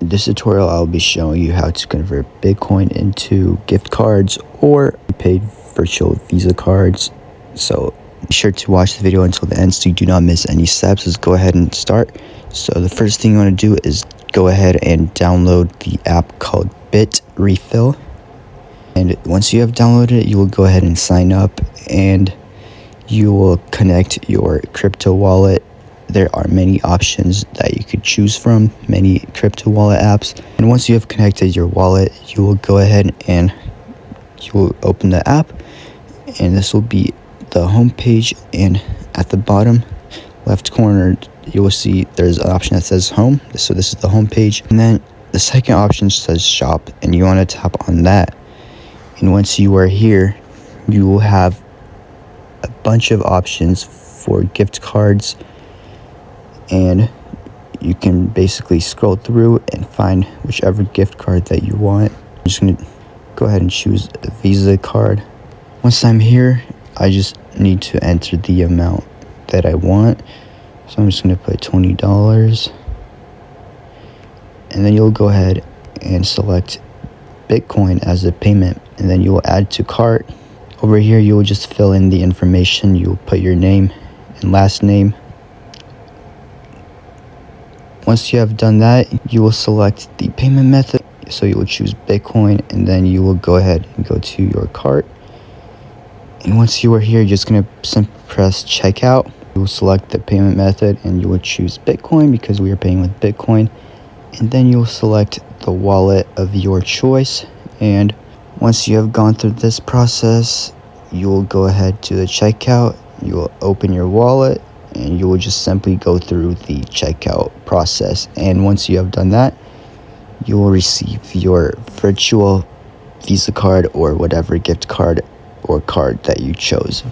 In this tutorial, I'll be showing you how to convert Bitcoin into gift cards or paid virtual Visa cards. So be sure to watch the video until the end so you do not miss any steps. Let's go ahead and start. So the first thing you want to do is go ahead and download the app called Bitrefill. And once you have downloaded it, you will go ahead and sign up and you will connect your crypto wallet. There are many options that you could choose from, many crypto wallet apps. And once you have connected your wallet, you will go ahead and you will open the app, and this will be the home page. And at the bottom left corner, you will see there's an option that says home. So this is the home page. And then the second option says shop, and you want to tap on that. And once you are here, you will have a bunch of options for gift cards, and you can basically scroll through and find whichever gift card that you want. I'm just going to go ahead and choose a Visa card. Once I'm here, I just need to enter the amount that I want. So I'm just going to put $20. And then you'll go ahead and select Bitcoin as a payment, and then you will add to cart. Over here, you will just fill in the information. You will put your name and last name. Once you have done that, you will select the payment method. So you will choose Bitcoin, and then you will go ahead and go to your cart. And once you are here, you're just going to simply press checkout. You will select the payment method, and you will choose Bitcoin because we are paying with Bitcoin. And then you will select the wallet of your choice. And once you have gone through this process, you will go ahead to the checkout. You will open your wallet, and you will just simply go through the checkout process. And once you have done that, you will receive your virtual Visa card or whatever gift card or card that you chose.